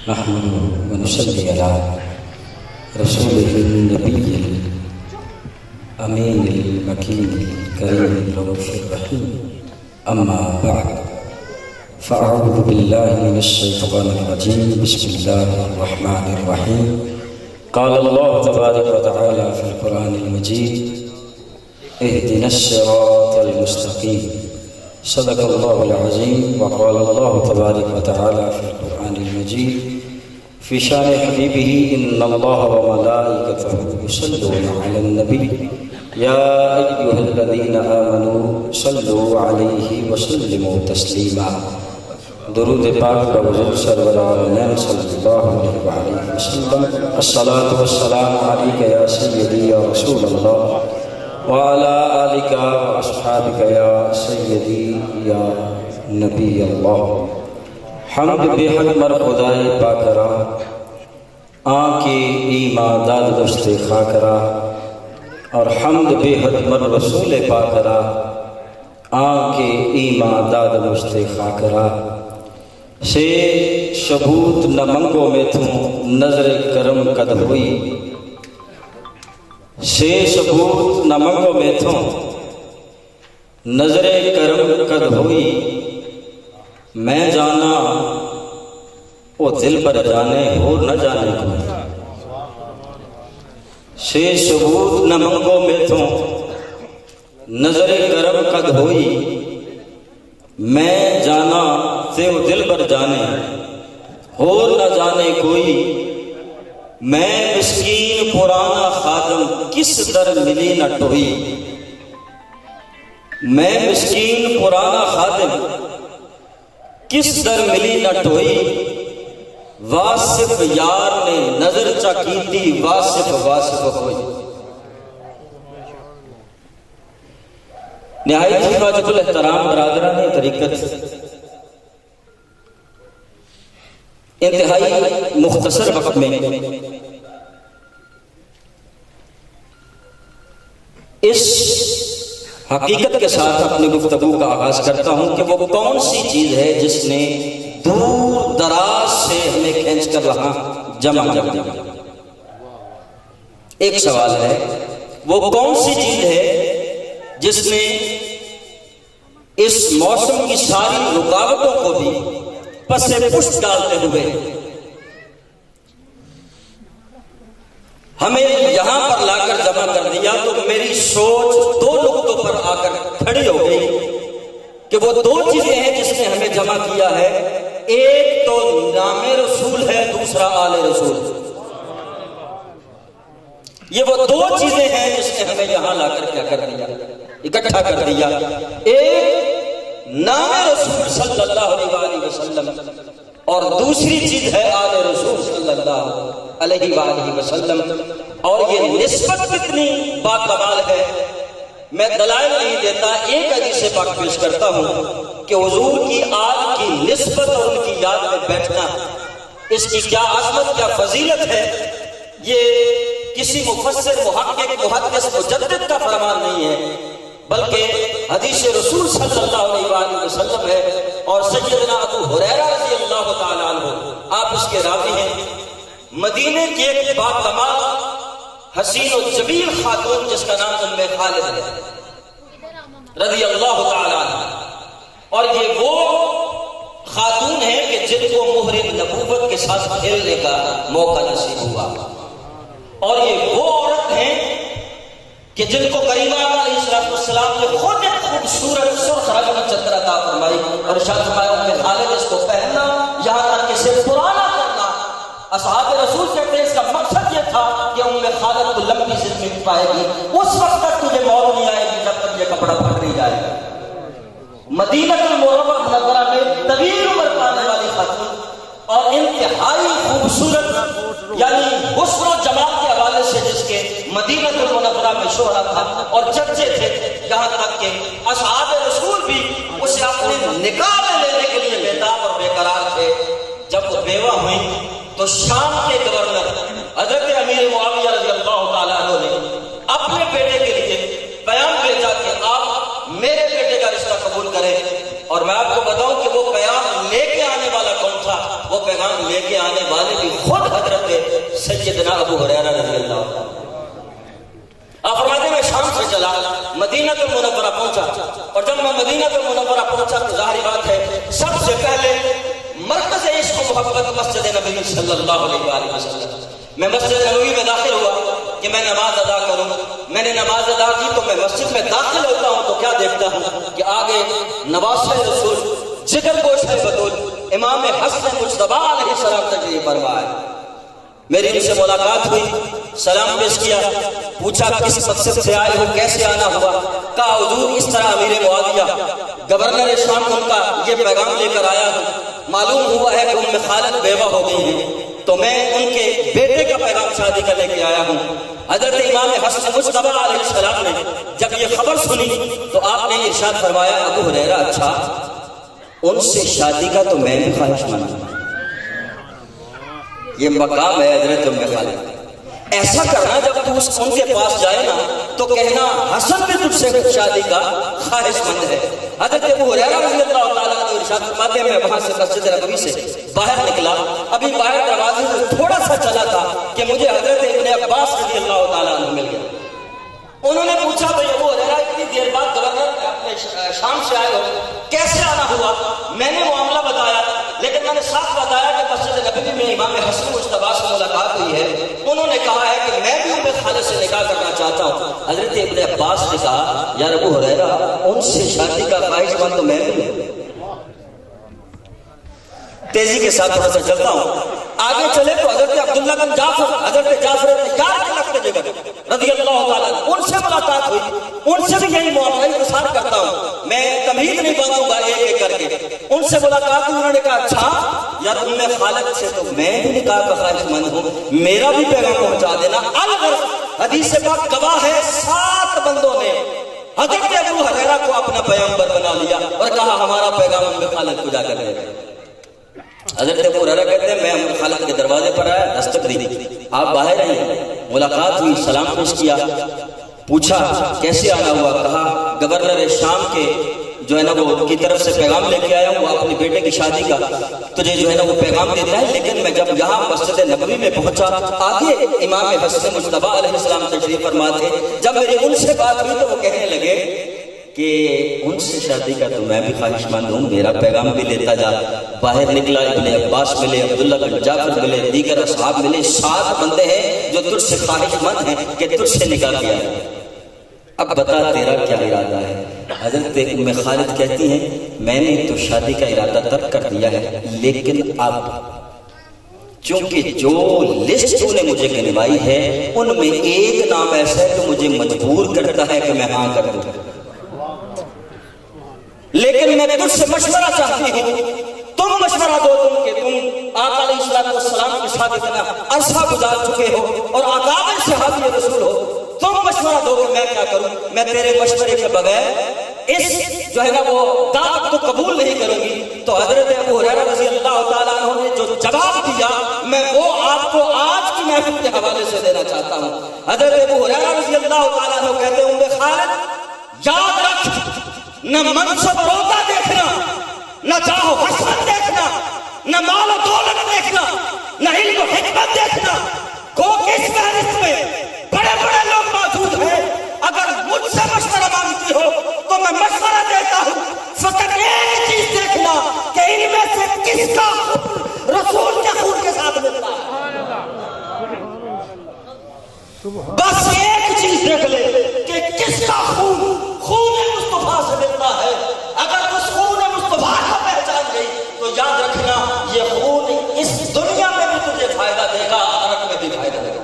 نحمده ونصلي على رسوله النبي الأمين المكين الكريم الرؤوف الرحيم. أما بعد فأعوذ بالله من الشيطان الرجيم. بسم الله الرحمن الرحيم. قال الله تبارك وتعالى في القرآن المجيد: اهدنا الصراط المستقيم. صدق الله العظيم. وقال الله تبارك وتعالى في القرآن المجيد في شان حبيبه: إن الله وملائكته يصلون على النبي يا أيها الذين آمنوا صلوا عليه وسلموا تسليما. درود پاک بحضور سرور عالمین صلی اللہ علیہ وسلم. الصلاة والسلام علیک یا سیدی یا رسول اللہ وعلى آلك وأصحابك يا سيدي يا نبي الله. حمد بحق مر خدای پاکرا آنکی ایمان داد دست خاکرا، اور حمد بحق مر رسول پاکرا آنکی ایمان داد دست خاکرا. سے شبوت نہ منگو میں تھوں نظر کرم قد ہوئی، سے شبوت نہ منگو میں تھوں نظر کرم قد ہوئی. میں جانا وہ دل پر جانے ہو نہ جانے کو. سے شبوت نہ منگو میں تھوں نظر کرم قد ہوئی. میں جانا سے وہ دل پر جانے اور نہ جانے کوئی. میں مسکین پرانا خادم کس در ملی نہ ٹوئی. میں مسکین پرانا خادم کس در ملی نہ ٹوئی. واصف یار نے نظر چاکی تھی واصف ہوئی. نہایت ہی واجب الاحترام برادران طریقت، انتہائی مختصر وقت میں اس حقیقت کے ساتھ اپنی گفتگو کا آغاز کرتا ہوں کہ وہ کون سی چیز ہے جس نے دور دراز سے ہمیں کھینچ کر وہاں جمع کر دیا. ایک سوال ہے، وہ کون سی چیز ہے جس نے اس موسم کی ساری رکاوٹوں کو بھی پس پشت ڈالتے ہوئے ہمیں یہاں پر لا کر جمع کر دیا. تو میری سوچ دو نقطوں پر آ کر کھڑی ہو گئی کہ وہ دو چیزیں ہیں جس نے ہمیں جمع کیا ہے. ایک تو نام رسول ہے، دوسرا آل رسول. یہ وہ دو چیزیں ہیں جس نے ہمیں یہاں لا کر کیا کر دیا، اکٹھا کر دیا. ایک نام رسول صلی اللہ علیہ وسلم، اور دوسری چیز ہے آل رسول صلی اللہ علیہ وآلہ وسلم. اور یہ نسبت کتنی باکمال ہے، میں دلائل نہیں دیتا، ایک حدیث پاک پیش کرتا ہوں کہ حضور کی آل کی نسبت اور ان کی یاد میں بیٹھنا، اس کی کیا عظمت، کیا فضیلت ہے. یہ کسی مفسر، محقق، محدث، مجدد کا فرمان نہیں ہے، بلکہ حدیث رسول صلی اللہ علیہ وآلہ وسلم ہے. اور سیدنا ابو ہریرہ رضی اللہ تعالیٰ عنہ آپ اس کے راوی ہیں. مدینے کی ایک باکمال حسین و جمیل خاتون جس کا نام ام خالد ہے رضی اللہ تعالیٰ عنہ. اور یہ وہ خاتون ہیں کہ جن کو مہر نبوت کے ساتھ کھیلنے کا موقع نصیب ہوا. اور یہ وہ عورت ہیں کہ جن کو کریمہ علیہ السلام نے خود ایک خوبصورت سرخ رنگ کی چادر عطا فرمائی اور ارشاد فرمایا ام خالد اس کو پہننا، یہاں تک کہ اسے پرانا کرنا. اصحاب رسول کہتے ہیں اس کا مقصد یہ تھا کہ ام خالد کو لمبی زندگی پائے گی، اس وقت تک تجھے موت نہیں آئے گی جب تک یہ کپڑا پھٹ نہیں جائے گا. مدینہ المنورہ منورہ میں طویل عمر پانے والی خاتون اور انتہائی خوبصورت، یعنی حسن و جمال کے حوالے سے جس کے مدینہ المنورہ میں شہرہ تھا اور چرچے تھے، یہاں تک کہ اصحاب رسول بھی اسے اپنے نکاح میں لینے کے لیے بیتاب اور بے قرار تھے. جب وہ بیوہ ہوئی تو شام کے گورنر حضرت امیر معاویہ رضی اللہ تعالیٰ عنہ نے اپنے بیٹے کے لیے پیام بھیجا کہ آپ میرے بیٹے کا رشتہ قبول کریں. اور میں آپ کو بتاؤں کہ وہ پیام لے کے آنے والا کون تھا؟ وہ پیغام لے کے آنے والے بھی خود حضرت سیدنا ابو ہریرہ رضی اللہ عنہ۔ آپ فرماتے میں شام سے چلا مدینہ المنورہ پہنچا، اور جب میں مدینہ المنورہ پہنچا تو ظاہری بات ہے سب سے پہلے مرکز عشق و محبت مسجد نبوی صلی اللہ علیہ وآلہ وسلم، میں مسجد نبوی میں داخل ہوا کہ میں نماز ادا کروں۔ میں نے نماز ادا کی تو میں مسجد میں داخل ہوتا ہوں تو کیا دیکھتا ہوں کہ آگے نواسہ رسول جگر گوش ہے بطول امام حسن مجتبیٰ علیہ السلام تشریف فرما ہے۔ میری ان سے ملاقات ہوئی، سلام پیش کیا، پوچھا کس مقصد سے آئے ہو، کیسے آنا ہوا؟ کہا حضور اس طرح امیر معاویہ گورنر شام ان کا یہ پیغام لے کر آیا ہوں، معلوم ہوا ہے کہ ام خالد بیوہ ہو گئی ہیں تو میں ان کے بیٹے کا پیغام شادی کا لے کے آیا ہوں۔ حضرت امام حسن مجتبیٰ علیہ السلام نے جب یہ خبر سنی تو آپ نے ارشاد فرمایا ابو ہریرہ اچھا ان سے شادی کا تو میں بھی خواہش مند ہوں، یہ مقام ہے حضرت ام خالد۔ ایسا کرنا جب تو ان کے پاس جائے نا تو کہنا حسن بھی تجھ سے شادی کا خواہش مند ہے۔ حضرت ابو ہریرہ رضی اللہ تعالیٰ عنہ ارشاد فرماتے ہیں میں وہاں سے مسجد نبوی سے باہر نکلا، ابھی باہر دروازے سے تھوڑا سا چلا تھا کہ مجھے حضرت ابن عباس رضی اللہ تعالیٰ عنہ مل گیا۔ انہوں نے پوچھا بھئی ابو ہریرہ اتنی دیر بعد گورنر اپنے شام سے آئے ہو، کیسے آنا ہوا؟ میں نے معاملہ بتایا، لیکن میں نے ساتھ بتایا کہ مسجد نبوی میں امام حسن مجتبیٰ سے ملاقات ہوئی ہے، انہوں نے کہا ہے کہ میں بھی ام خالد سے نکاح کرنا چاہتا ہوں۔ حضرت ابن عباس نے کہا یار ابو ہریرہ ان سے شادی کا خواہش مند تو میں بھی ہوں۔ تیزی کے ساتھ تھوڑا سا چلتا ہوں، آگے چلے تو حضرت عبداللہ بن جعفر حضرت جعفر تیار کے لگتے جگہ رضی اللہ تعالیٰ ان سے ملاقات ہوئی، ان سے بھی یہی معاملہ اختصار کرتا ہوں، میں تمہید نہیں باندھوں گا ایک ایک کر کے۔ ان سے ملاقات ہوئی، انہوں نے کہا اچھا یار ام خالد سے تو میں بھی نکاح کا خواہش مند ہوں، میرا بھی پیغام پہنچا دینا۔ الغرض حدیث پاک گواہ ہے 7 بندوں نے حضرت ابو ہریرہ کو اپنا پیغمبر بنا لیا اور کہا ہمارا پیغام ام خالد کو جا کر دے۔ حضرت ابو ہریرہ کہتے ہیں میں ام خالد کے دروازے پر آیا، دستک دی، آپ باہر ہیں، ملاقات ہوئی، سلام پیش کیا، پوچھا کیسے آنا ہوا؟ کہا گورنر شام کے جو ہے نا وہ کی طرف سے پیغام لے کے آیا ہوں، وہ اپنے بیٹے کی شادی کا تجھے جو ہے نا وہ پیغام دیتا ہے، لیکن میں جب یہاں مسجد نبوی میں پہنچا آگے امام حسن مجتبیٰ علیہ السلام تشریف فرما تھے، جب میری ان سے بات ہوئی تو وہ کہنے لگے کہ ان سے شادی کا تو میں بھی خواہش مند ہوں، میرا پیغام بھی لیتا جا۔ باہر نکلا، ابن عباس ملے، عبداللہ بن جعفر ملے، دیگر اصحاب ملے، 7 بندے ہیں جو تجھ سے خواہش مند ہیں کہ تجھ سے نکاح کیا ہے، اب بتا تیرا کیا ارادہ ہے؟ حضرت ام خالد کہتی ہیں میں نے تو شادی کا ارادہ ترک کر دیا ہے، لیکن اب چونکہ جو لسٹ تو نے مجھے گنوائی ہے ان میں ایک نام ایسا ہے جو مجھے مجبور کرتا ہے کہ میں ہاں کر دوں، لیکن میں تجھ سے مشورہ چاہتی ہوں، تم مشورہ دو، تم آقا علیہ السلام کے ساتھ اتنا عرصہ گزار چکے ہو اور اکابر صحابی رسول ہو، تم مشورہ دو کہ میں کیا کروں؟ میں تیرے مشورے کے بغیر اس جو ہے نا وہ دعوت کو قبول نہیں کروں گی۔ تو حضرت ابو ہریرہ رضی اللہ تعالیٰ عنہ نے جو جواب دیا میں وہ آپ کو آج کی محفل کے حوالے سے دینا چاہتا ہوں۔ حضرت ابو ہریرہ رضی اللہ تعالیٰ عنہ کہتے ہیں ام خالد یاد رکھ، نہ منصب روتا دیکھنا، نہ جاہ و حسرت دیکھنا، نہ مال و دولت دیکھنا، نہ علم و حکمت دیکھنا، کو کس فہرست میں بڑے بڑے لوگ موجود ہیں، اگر مجھ سے مشورہ مانگتی ہو تو میں مشورہ دیتا ہوں، فقط ایک چیز دیکھنا کہ ان میں سے کس کا رسول کے خون کے ساتھ ملتا ہے، بس ایک چیز دیکھ لے کہ کس کا خون مصطفیٰ سے ملتا ہے۔ اگر اس خون مصطفیٰ کو پہچان گئی تو یاد رکھنا یہ خون اس دنیا میں بھی تجھے فائدہ دے گا، آخرت میں بھی فائدہ دے گا۔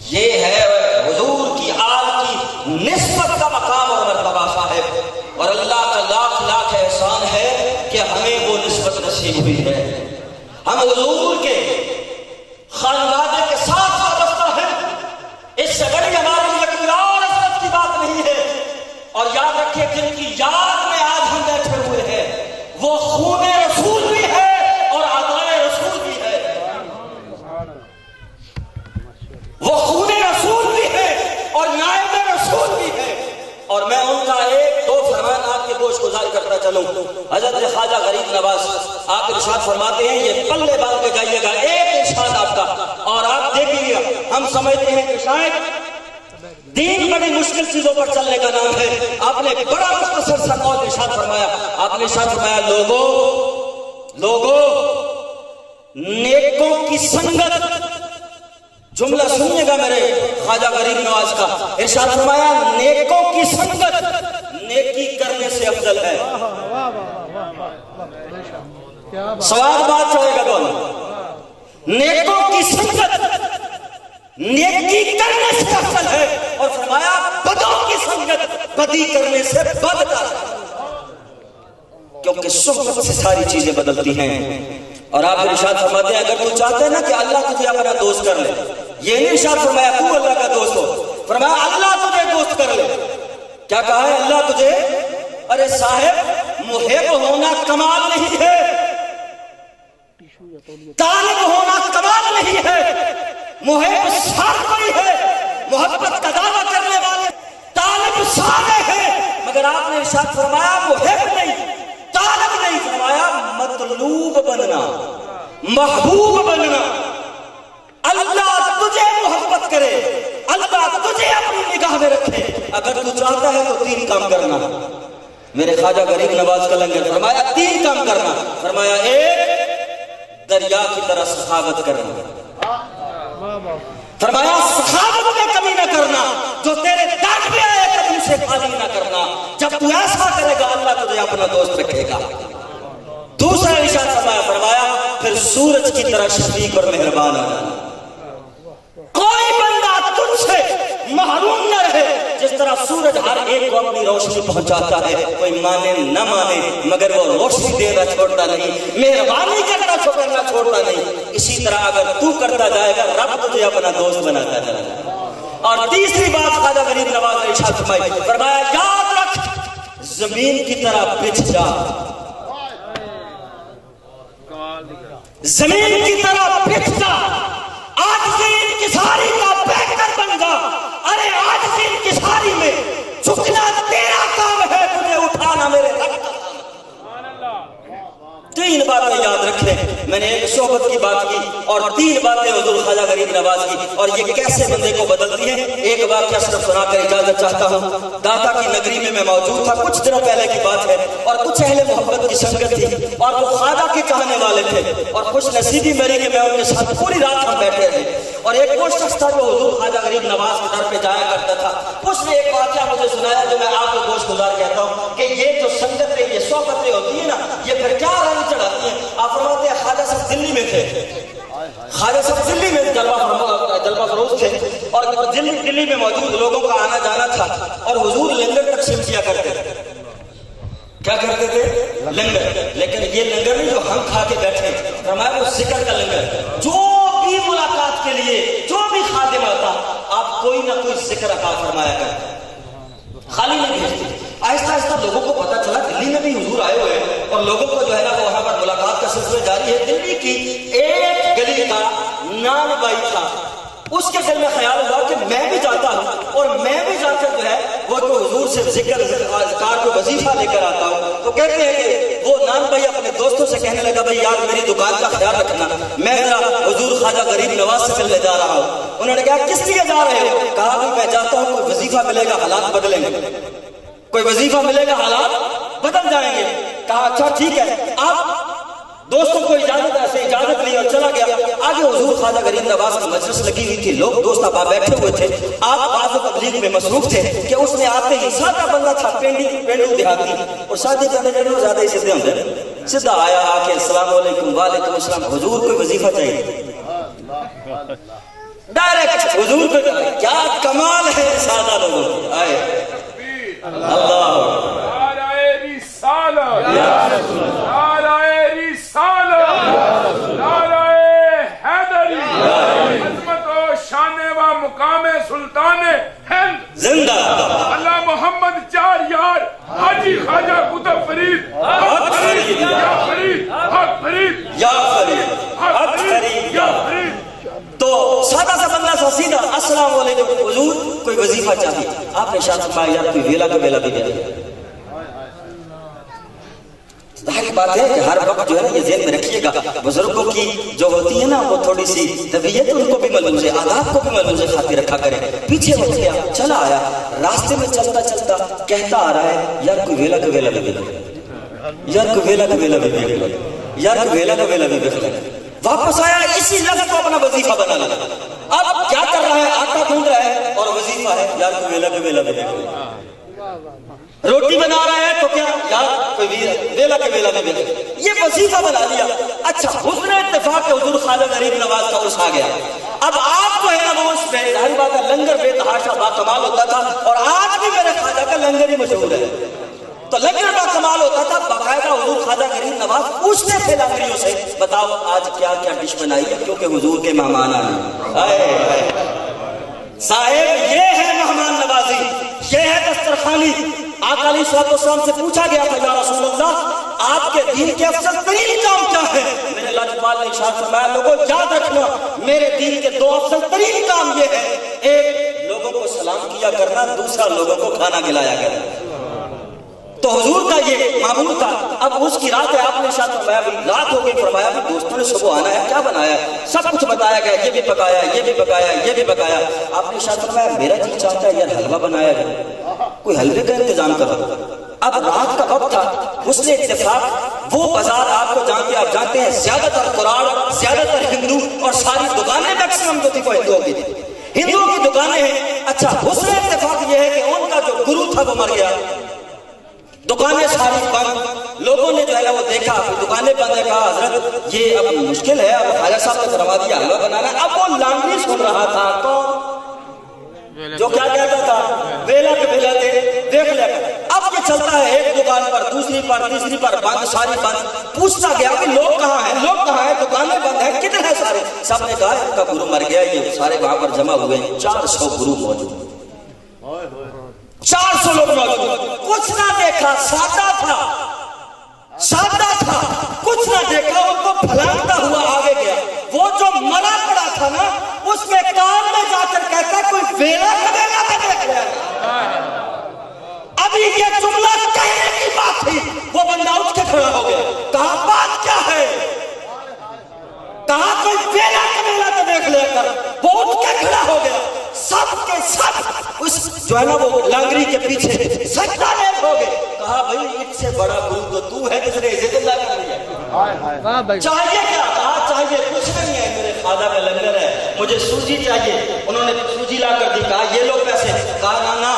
یہ ہے حضور کی آل کی نسبت کا مقام اور مرتبہ صاحب، اور اللہ کا لاکھ لاکھ احسان ہے کہ ہمیں وہ نسبت نصیب ہوئی ہے۔ ہم حضور کے خانوادے کے ساتھ وابستہ ہیں، اس سے بڑی ہمارے لیے کوئی اور عزت کی بات نہیں ہے۔ اور یاد رکھیں جن کی یاد میں آج ہم بیٹھے ہوئے ہیں وہ خون رسول بھی ہے اور آقائے رسول بھی ہے، وہ خون رسول بھی ہے اور نائب رسول بھی ہے۔ اور میں ان کا ایک دو فرمان آپ کے گوش گزار کرتا چلوں۔ حضرت خواجہ غریب نواز آپ ارشاد فرماتے ہیں یہ پلے باندھ کے جائیے گا ایک ارشاد آپ کا، اور آپ دیکھیے ہم سمجھتے ہیں کہ شاید دین بڑی مشکل چیزوں پر چلنے کا نام ہے، آپ نے بڑا مختصر سا قول ارشاد فرمایا، آپ نے ارشاد فرمایا لوگوں نیکوں کی سنگت، جملہ سنیے گا میرے خواجہ غریب نواز کا، ارشاد فرمایا نیکوں کی سنگت نیکی کرنے سے افضل ہے۔ سوال بات چاہے گا دونوں، نیکوں کی سنگت نیکی کرنے سے افضل ہے، اور فرمایا بدوں کی سنگت بدی کرنے سے بدتر ہے، کیونکہ صحبت سے ساری چیزیں بدلتی ہیں۔ اور آپ ارشاد فرماتے ہیں اگر تو چاہتے ہیں نا کہ اللہ تجھے اپنا دوست کر لے، یہ نہیں ارشاد فرمایا تو اللہ کا دوست ہو، فرمایا اللہ تجھے دوست کر لے۔ کیا کہا ہے اللہ تجھے؟ ارے صاحب محب ہونا کمال نہیں ہے، طالب ہونا کمال نہیں ہے، محب صالح کوئی ہے، محبت کا دعویٰ کرنے والے طالب صالح ہے، مگر آپ نے ارشاد فرمایا محب نہیں، طالب نہیں، فرمایا مطلوب بننا، محبوب بننا۔ اللہ تجھے محبت کرے، اللہ تجھے اپنی نگاہ میں رکھے، اگر تو چاہتا ہے تو 3 کام کرنا۔ میرے خواجہ غریب نواز کا لنگر فرمایا 3 کام کرنا، فرمایا 1 دریا کی طرح سخاوت کرنا، فرمایا سخاوت میں کمی نہ کرنا، جو تیرے دانت میں آئے کبھی اسے خالی نہ کرنا، جب تو ایسا کرے گا اللہ تجھے اپنا دوست رکھے گا۔ دوسرا ارشاد فرمایا پھر سورج کی طرح شفیق اور مہربان ہو جانا، کوئی بندہ تجھ سے محروم نہ رہے، جس طرح سورج ہر ایک کو اپنی روشنی پہنچاتا ہے، کوئی مانے نہ مانے مگر وہ روشنی دینا چھوڑتا نہیں، مہربانی کرنا چھوڑتا نہیں، اسی طرح اگر تو کرتا جائے گا رب تجھے اپنا دوست بناتا جائے گا۔ اور تیسری بات خواجہ غریب نواز نے ارشاد فرمایا یاد رکھ زمین کی طرح بچھ جا، زمین کی طرح بچھ جا، عاجزی انکساری کا بہتر بن جا، ارے عاجزی انکساری میں جھکنا تیرا کام ہے، تجھے اٹھانا میرے رب کا کام ہے۔ 3 باتیں یاد رکھیں، میں نے ایک صحبت کی بات کی اور 3 باتیں حضور خواجہ غریب نواز کی، اور یہ کیسے بندے کو بدلتی ہیں۔ ایک واقعہ صرف سنا کر اجازت چاہتا ہوں، داتا کی نگری میں موجود تھا، کچھ دنوں پہلے کی بات ہے، اور کچھ اہل محبت کی سنگت تھی اور وہ خواجہ کے چاہنے والے تھے، اور خوش نصیبی میری کہ میں ان کے ساتھ پوری رات ہم بیٹھے تھے، اور ایک وہ شخص تھا جو حضور خواجہ غریب نواز کے در پہ جایا کرتا تھا، اس نے ایک واقعہ مجھے سنایا جو میں آپ کو گوش گزار کہتا ہوں کہ یہ جو سنگتیں یہ صحبتیں ہوتی ہیں نا، یہ پھر کیا رنگ چڑھاتی ہیں۔ آپ فرماتے ہیں خواجہ صاحب دلی میں تھے، خواجہ صاحب دلی میں جلوہ فروز تھے، اور دلی میں موجود لوگوں کا آنا جانا تھا، اور حضور لنگر تقسیم کیا کرتے تھے۔ کیا کرتے تھے؟ لنگر، لیکن یہ لنگر نہیں جو ہم کھا کے بیٹھے، فرمایا وہ ذکر کا لنگر، جو بھی ملاقات کے لیے جو بھی خادم آتا آپ کوئی نہ کوئی ذکر عطا فرمایا کرتے، خالی نہیں بھیجتے۔ آہستہ آہستہ لوگوں کو پتا چلا دلی میں بھی حضور آئے ہوئے، اور لوگوں کو جو ہے نا وہ وہاں پر ملاقات کا سلسلہ جاری ہے۔ دلی کی ایک گلی کا نان بائی تھا، اس کے دل میں خیال ہوا کہ میں بھی جاتا ہوں اور میں بھی جا کر جو ہے وہ تو حضور سے ذکر اذکار کو وظیفہ لے کر آتا ہوں۔ تو کہتے ہیں کہ وہ نان بھائی اپنے دوستوں سے کہنے لگا بھائی یار میری دکان کا خیال رکھنا، میں ذرا حضور خواجہ غریب نواز سے ملنے جا رہا ہوں۔ انہوں نے کہا کس لیے جا رہے ہو؟ کہا کہ میں جاتا ہوں کوئی وظیفہ ملے گا حالات بدلیں گے، کوئی وظیفہ ملے گا حالات بدل جائیں گے۔ کہا اچھا ٹھیک ہے، آپ دوستوں کو اجازت لی اور چلا گیا۔ آگے حضور خواجہ غریب نواز کی مجلس لگی ہوئی تھی، لوگ دوست احباب بیٹھے ہوئے تھے، آپ بعض تبلیغ میں مصروف تھے کہ اس نے آتے ہی سادہ بندہ تھا، پینڈو دیہاتی، اور شادی کرنے جنوں زیادہ ہی سیدھے ہوتے ہیں، سیدھا آیا آ کے السلام علیکم وعلیکم السلام، حضور کوئی وظیفہ چاہیے، ڈائریکٹ حضور کو۔ کیا کمال ہے سادہ لوگوں کی، آئے اللہ مقام سلطان ہند زندہ اللہ محمد 4 یار حاجی خواجہ قطب فرید حق فرید یا فرید حق فرید یا فرید حق فرید یا فرید۔ تو سادہ سا بندہ سا سیدھا السلام علیکم حضور کوئی وظیفہ چاہیے، آپ نے شاہ فرمایا یار کوئی ویلا کا ویلا بھی دے دیں۔ ایک بات ہے کہ ہر وقت جو ہے نا یہ ذہن میں رکھیے گا، بزرگوں کی جو ہوتی ہے نا وہ تھوڑی سی طبیعت ان کو بھی ملحوظ ہے، آداب کو بھی ملحوظ خاطر رکھا کرے۔ پیچھے ہو گیا، چلا آیا، راستے میں چلتا چلتا کہتا آ رہا ہے یار کوئی ویلا کا ویلا بھی دیکھ لے، یار کوئی ویلا کا ویلا بھی دیکھ لے، یار کوئی ویلا کا ویلا بھی دیکھ لے۔ واپس آیا، اسی لفظ کو اپنا وظیفہ بنا لیا۔ اب کیا کر رہا ہے؟ آٹا ڈھونڈ رہا ہے اور وظیفہ ہے یار کوئی ویلا کا ویلا بھی دیکھ لے۔ روٹی بنا رہا ہے تو کیا یار کوئی ویلا کے ویلا میں دیکھ لے، یہ وظیفہ بنا لیا۔ اچھا حسن اتفاق کے حضور خواجہ غریب نواز کا عرس آ گیا۔ اب آپ جو ہے نا وہ اس میں ظاہر بات ہے لنگر بے تحاشا با کمال ہوتا تھا، اور آج بھی میرے خواجہ کا لنگر ہی مشہور ہے۔ تو لنگر با کمال ہوتا تھا، باقاعدہ حضور خواجہ غریب نواز پوچھتے تھے لنگریوں سے بتاؤ آج کیا کیا ڈش بنائی ہے، کیونکہ حضور کے مہمان آئے۔ صاحب یہ ہے مہمان نوازی، یہ ہے دسترخوانی۔ آقا علیہ الصلوۃ والسلام سے پوچھا گیا تھا یا رسول اللہ آپ کے دین کے افضل ترین کام کیا ہے؟ میرے لاجواب نے ارشاد فرمایا لوگوں یاد رکھنا میرے دین کے دو افضل ترین کام یہ ہے، ایک لوگوں کو سلام کیا کرنا، دوسرا لوگوں کو کھانا کھلایا کرنا۔ تو حضور کا یہ معمول تھا۔ اب اس کی رات ہے، آپ نے ارشاد فرمایا رات ہو گئی، فرمایا دوستوں نے صبح آنا ہے، کیا بنایا ہے؟ سب کچھ بتایا گیا، یہ بھی پکایا، یہ بھی پکایا، یہ بھی پکایا۔ آپ نے ارشاد فرمایا میرا جی چاہتا ہے یار حلوہ بنایا جائے، کوئی حلوے کا انتظام کرو۔ اب رات کا وقت تھا، حسن اتفاق وہ بازار آپ کو آپ جانتے ہیں زیادہ تر قرآن، زیادہ تر ہندو، اور ساری دکانیں میکسیمم جو تھی وہ ہندوؤں کی تھی، ہندوؤں کی دکانیں ہیں۔ اچھا حسن اتفاق یہ ہے کہ ان کا جو گرو تھا وہ مر گیا، دکانیں ساری بند۔ لوگوں نے جو ہے وہ دیکھا دکانیں بند ہے، کہا حضرت یہ اب مشکل ہے، اب خواجہ صاحب نے فرما دیا حلوہ بنانا۔ اب وہ لانڈری سن رہا تھا تو جو کیا کہتا تھا ویلا کے ویلا دے دیکھ لے۔ اب یہ چلتا ہے ایک دکان پر، دوسری پر، تیسری پر، بند، ساری بند۔ پوچھتا گیا کہ لوگ کہاں ہیں، لوگ کہاں ہیں، دکانیں بند ہیں، کتنے ہیں سارے؟ سب نے کہا ان کا گرو مر گیا، یہ سارے وہاں پر جمع ہوئے، 400 گرو موجود، 400 لوگ موجود۔ کچھ نہ دیکھا، سادہ تھا، سادہ تھا، کچھ نہ دیکھا، ان کو پھلانتا ہوا آگے گیا۔ وہ جو مرا پڑا تھا نا اس کے کان میں جا کر کہتا کوئی ویلا کا دیکھ لیا۔ ابھی یہ جملہ کہنے کی بات تھی، وہ بندہ اٹھ کے کھڑا ہو گیا، کہا بات کیا ہے؟ کہا کوئی ویلا کا دیکھ لیا کر۔ وہ اٹھ کے کھڑا ہو گیا، سب کے سب اس جو ہے نا وہ لانگری کے پیچھے سجدہ نیک ہو گئے۔ کہا بھائی اس سے بڑا گرو تو ہے جس نے اسے زندہ کر دیا، چاہیے کیا؟ کہا چاہیے کچھ نہیں ہے، میرے خواجہ کا لنگر ہے، مجھے سوجی چاہیے۔ انہوں نے سوجی لا کر دی، کہا یہ لو پیسے۔ کہا نا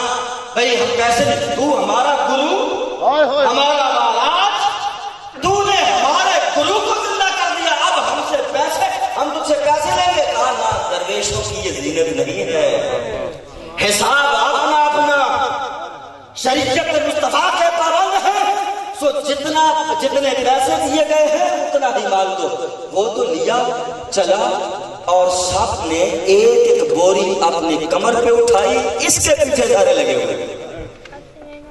بھائی ہم پیسے نہیں، تو ہمارا گرو، ہمارا مہاراج، تو نے ہمارے گرو کو زندہ کر دیا، اب ہم سے پیسے، ہم تجھ سے پیسے لیں گے؟ کہا نا درویشوں کی یہ زینت نہیں ہے، حساب اپنا اپنا، شریعت مصطفیٰ کے پابند ہے، سو جتنے پیسے دیے گئے ہیں اتنا ہی مال دو۔ وہ تو لیا چلا اور سب نے ایک ایک بوری اپنی کمر پہ اٹھائی، اس کے پیچھے سارے لگے ہوئے۔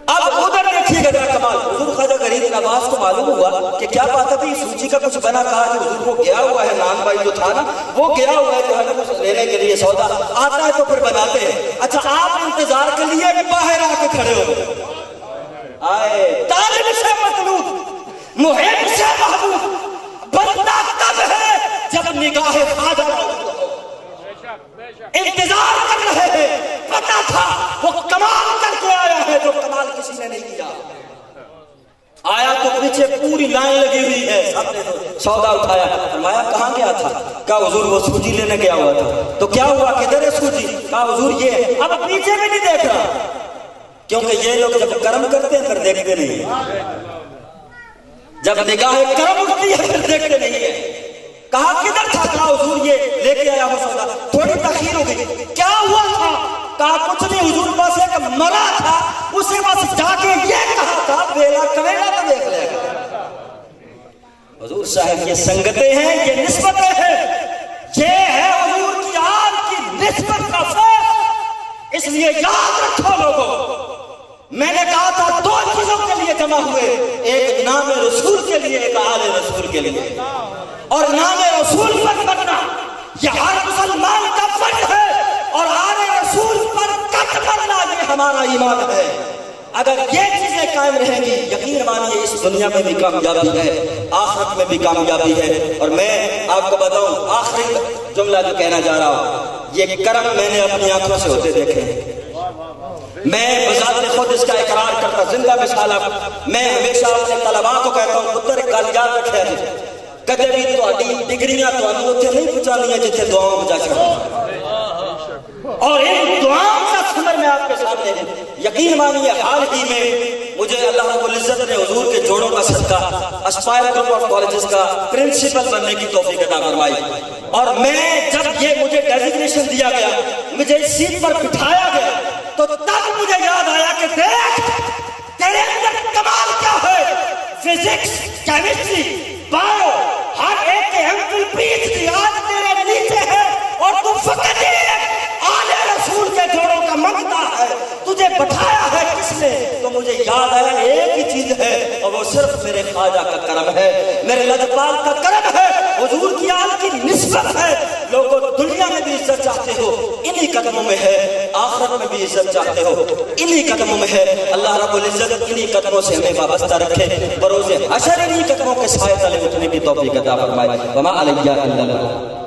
اب ادھر دیکھیے گا کمال، حضور خواجہ غریب نواز کو معلوم ہوا کہ کیا بات ہے سوجی کا کچھ بنا۔ کہا کہ حضور کو گیا ہوا ہے، نان بھائی جو تھا نا وہ گیا ہوا ہے جو ہے نا کچھ لینے کے لیے، سودا آتا ہے تو پھر بناتے ہیں۔ اچھا آپ انتظار کے لیے باہر آ کے کھڑے ہو گئے، آئے طالب سے مطلوب، محب سے محبوب، بندہ کب ہے جب نگاہ خواجہ انتظار کر رہے ہیں، پتا تھا وہ کمال کر کے آیا ہے جو کمال کسی نے نہیں کیا۔ آیا تو پیچھے پوری لائن لگی ہوئی ہے، سب نے سودا اٹھایا۔ فرمایا کہاں گیا تھا؟ کہا حضور وہ سوجی لینے گیا ہوا تھا۔ تو کیا ہوا، کدھر ہے سوجی؟ کہا حضور یہ ہے۔ اب پیچھے بھی نہیں دیکھ رہا، کیونکہ یہ لوگ جب کرم کرتے ہیں پھر دیکھتے نہیں ہیں، جب نگاہ کرم اٹھتی ہے پھر دیکھتے نہیں ہیں۔ کہا کدھر تھا؟ کہا حضور یہ لے کے آیا ہوں سودا۔ تھوڑی تاخیر ہو گئی، کیا ہوا تھا؟ کہا کچھ نہیں حضور پاس ایک مرا تھا، اسے بس جا کے یہ کہا تھا ویلا کریلا تو دیکھ لے گا۔ حضور صاحب یہ سنگتیں ہیں، یہ نسبتیں ہیں، یہ ہے حضور کی آل کی نسبت کا فیض۔ اس لیے یاد رکھو لوگوں، میں نے کہا تھا دو چیزوں کے لیے جمع ہوئے، ایک نام رسول کے لیے، ایک آل رسول کے لیے۔ اور نام رسول پر بننا یہ ہر مسلمان کا فرض ہے، اور آل رسول پر کٹ کرنا یہ ہمارا ایمان ہے۔ اگر یہ چیزیں قائم رہیں گی یقین مانیے اس دنیا میں بھی کامیابی ہے، آخرت میں بھی کامیابی ہے۔ اور میں آپ کو بتاؤں آخری جملہ جو کہنا جا رہا ہوں، یہ کرم میں نے اپنی آنکھوں سے ہوتے دیکھے ہیں۔ میں بذات خود اس کا اقرار کرتا، زندہ مثال آپ، میں ہمیشہ اپنے طلباء کو کہتا ہوں پتر ایک گل یاد رکھیا جی، کدے بھی تہاڈی ڈگریاں تہانوں اوتھے نہیں پہنچانیاں جتھے دعاؤں بجا چڑھا، اور ان دعاؤں کا ثمر میں آپ کے سامنے ہے۔ یقین مانیے حال ہی میں مجھے اللہ رب العزت نے حضور کے جوڑوں کا صدقہ اسپائر گروپ آف کالجز کا پرنسپل بننے کی توفیق عطا فرمائی، اور میں جب یہ مجھے ڈیزگنیشن دیا گیا، مجھے اس سیٹ پر بٹھایا گیا، تو تب مجھے یاد آیا کہ دیکھ تیرے اندر کمال کیا ہے، فزکس، کیمسٹری، بایو، ہر ایک کے ایمفل PhD آج تیرے نیچے ہے، اور تو فقط آلے رسول کے جوڑوں کا منگتا ہے، تجھے بٹھایا ہے کس نے؟ تو مجھے یاد آیا ایک ہی چیز ہے، اور وہ صرف میرے خواجہ کا کرم ہے، میرے لجپال کا کرم ہے، حضور کی آل کی نسبت ہے۔ لوگوں دنیا میں بھی عزت چاہتے ہو انہی قدموں میں ہے، آخرت میں بھی عزت چاہتے ہو انہی قدموں میں ہے۔ اللہ رب العزت انہی قدموں سے ہمیں وابستہ رکھے، بروز حشر انہی قدموں کے سائے تلے اٹھنے کی توفیق عطا فرمائے۔ وما علیہ الا البلاغ۔